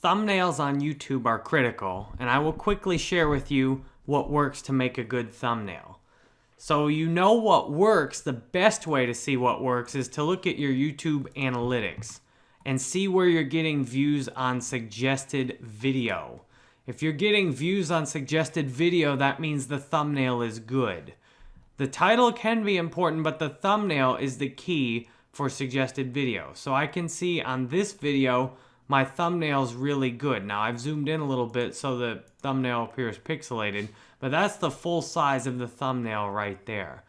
Thumbnails on YouTube are critical, and I will quickly share with you what works to make a good thumbnail. So you know what works. The best way to see what works is to look at your YouTube analytics and see where you're getting views on suggested video. If you're getting views on suggested video, that means the thumbnail is good. The title can be important, but the thumbnail is the key for suggested video. So I can see on this video, my thumbnail's really good. Now I've zoomed in a little bit so the thumbnail appears pixelated, but that's the full size of the thumbnail right there.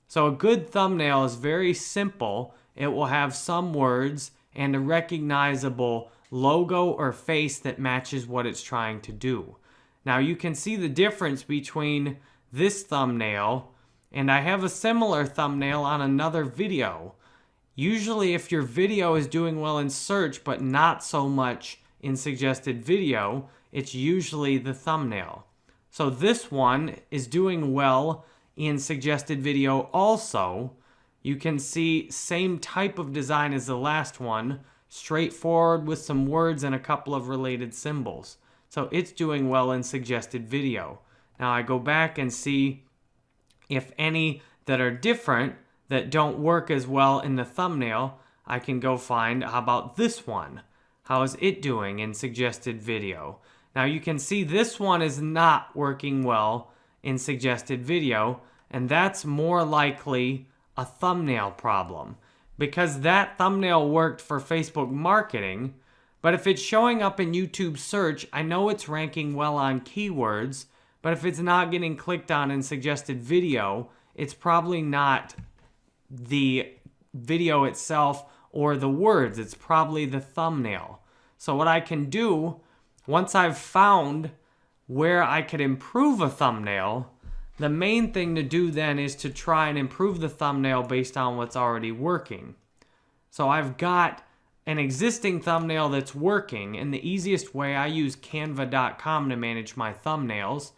So a good thumbnail is very simple. It will have some words and a recognizable logo or face that matches what it's trying to do. Now you can see the difference between this thumbnail and I have a similar thumbnail on another video. Usually if your video is doing well in search but not so much in suggested video, it's usually the thumbnail. So this one is doing well in suggested video also. You can see same type of design as the last one, straightforward with some words and a couple of related symbols. So it's doing well in suggested video. Now I go back and see if any that are different that don't work as well in the thumbnail, I can go find, how about this one? How is it doing in suggested video? Now you can see this one is not working well in suggested video, and that's more likely a thumbnail problem because that thumbnail worked for Facebook marketing, but if it's showing up in YouTube search, I know it's ranking well on keywords, but if it's not getting clicked on in suggested video, it's probably not the video itself or the words. It's probably the thumbnail. So what I can do, once I've found where I could improve a thumbnail, the main thing to do then is to try and improve the thumbnail based on what's already working. So I've got an existing thumbnail that's working, and the easiest way, I use Canva.com to manage my thumbnails.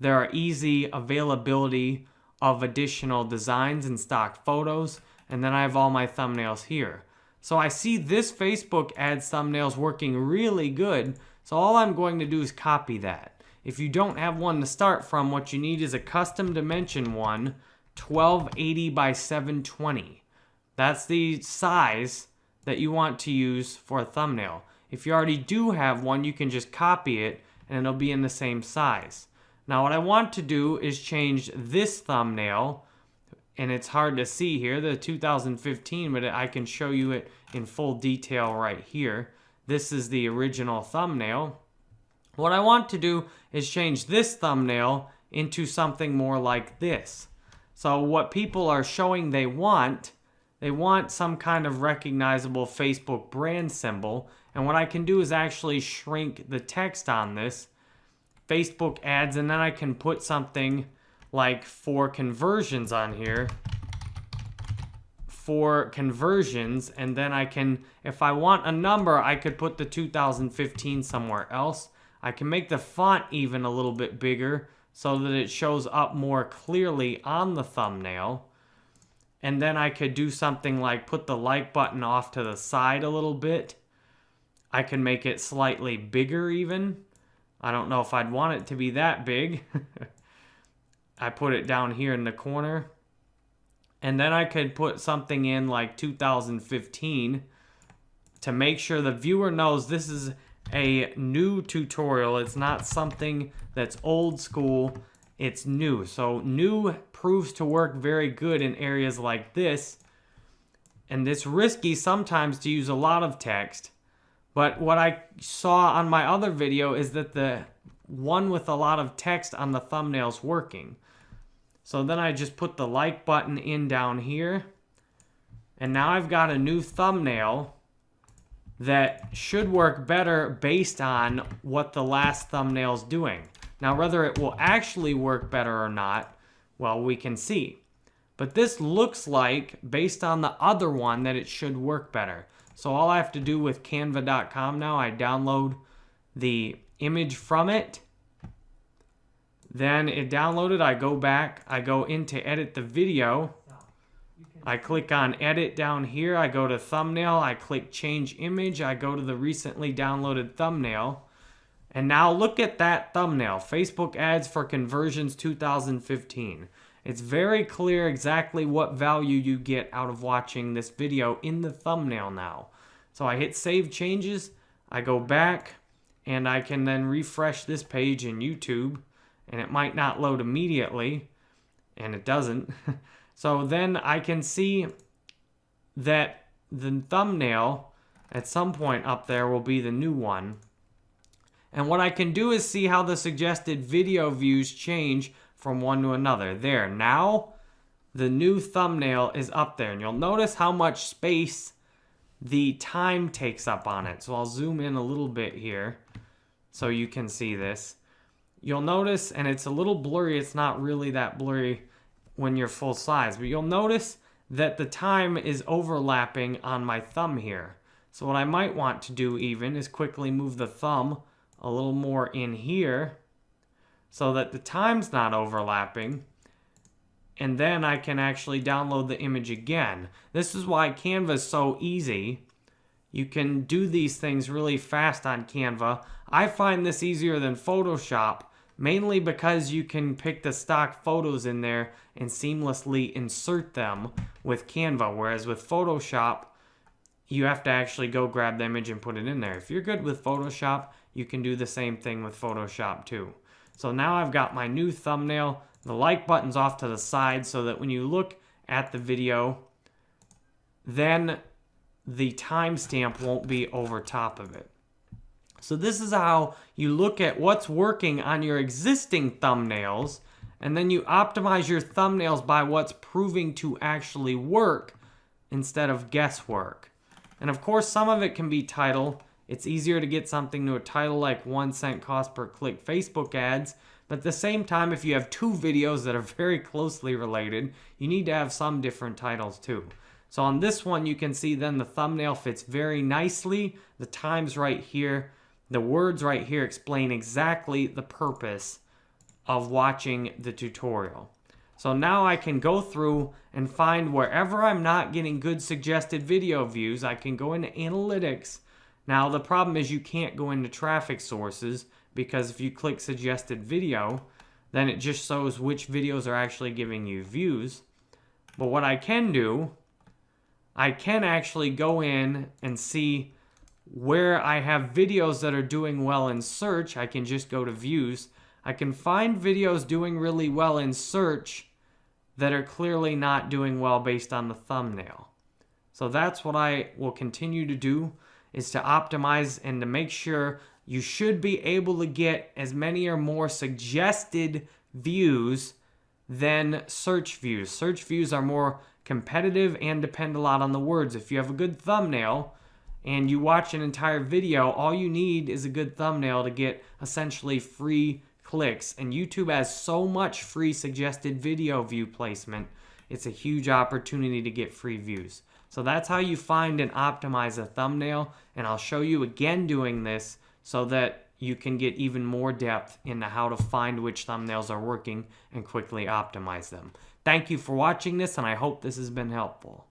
There are easy availability of additional designs and stock photos, and then I have all my thumbnails here. So I see this Facebook ads thumbnails working really good, so all I'm going to do is copy that. If you don't have one to start from, what you need is a custom dimension one, 1280 by 720. That's the size that you want to use for a thumbnail. If you already do have one, you can just copy it and it'll be in the same size. Now what I want to do is change this thumbnail, and it's hard to see here, the 2015, but I can show you it in full detail right here. This is the original thumbnail. What I want to do is change this thumbnail into something more like this. So what people are showing they want some kind of recognizable Facebook brand symbol, and what I can do is actually shrink the text on this Facebook ads, and then I can put something like for conversions on here, for conversions, and then I can, if I want a number, I could put the 2015 somewhere else. I can make the font even a little bit bigger so that it shows up more clearly on the thumbnail. And then I could do something like put the like button off to the side a little bit. I can make it slightly bigger even. I don't know if I'd want it to be that big. I put it down here in the corner. And then I could put something in like 2015 to make sure the viewer knows this is a new tutorial. It's not something that's old school. It's new. So new proves to work very good in areas like this. And it's risky sometimes to use a lot of text. But what I saw on my other video is that the one with a lot of text on the thumbnail's working. So then I just put the like button in down here. And now I've got a new thumbnail that should work better based on what the last thumbnail's doing. Now whether it will actually work better or not, well, we can see. But this looks like, based on the other one, that it should work better. So all I have to do with Canva.com now, I download the image from it. Then it downloaded, I go back, I go in to edit the video. I click on edit down here. I go to thumbnail. I click change image. I go to the recently downloaded thumbnail. And now look at that thumbnail. Facebook ads for conversions 2015. It's very clear exactly what value you get out of watching this video in the thumbnail now. So I hit save changes. I go back and I can then refresh this page in YouTube. And it might not load immediately. And it doesn't. So then I can see that the thumbnail at some point up there will be the new one. And what I can do is see how the suggested video views change from one to another. There, now the new thumbnail is up there. And you'll notice how much space the time takes up on it. So I'll zoom in a little bit here so you can see this. You'll notice, and it's a little blurry, it's not really that blurry when you're full size, but you'll notice that the time is overlapping on my thumb here. So what I might want to do even is quickly move the thumb a little more in here so that the time's not overlapping, and then I can actually download the image again. This is why Canva is so easy. You can do these things really fast on Canva. I find this easier than Photoshop, mainly because you can pick the stock photos in there and seamlessly insert them with Canva, whereas with Photoshop, you have to actually go grab the image and put it in there. If you're good with Photoshop, you can do the same thing with Photoshop too. So now I've got my new thumbnail. The like button's off to the side so that when you look at the video, then the timestamp won't be over top of it. So this is how you look at what's working on your existing thumbnails, and then you optimize your thumbnails by what's proving to actually work instead of guesswork. And of course, some of it can be title. It's easier to get something to a title like 1 cent cost per click Facebook ads. But at the same time, if you have two videos that are very closely related, you need to have some different titles too. So on this one, you can see then the thumbnail fits very nicely. The time's right here. The words right here explain exactly the purpose of watching the tutorial. So now I can go through and find wherever I'm not getting good suggested video views, I can go into analytics. Now the problem is you can't go into traffic sources because if you click suggested video, then it just shows which videos are actually giving you views. But what I can do, I can actually go in and see where I have videos that are doing well in search. I can just go to views. I can find videos doing really well in search that are clearly not doing well based on the thumbnail. So that's what I will continue to do, is to optimize and to make sure you should be able to get as many or more suggested views than search views. Search views are more competitive and depend a lot on the words. If you have a good thumbnail and you watch an entire video, all you need is a good thumbnail to get essentially free clicks. And YouTube has so much free suggested video view placement. It's a huge opportunity to get free views. So that's how you find and optimize a thumbnail. And I'll show you again doing this so that you can get even more depth into how to find which thumbnails are working and quickly optimize them. Thank you for watching this, and I hope this has been helpful.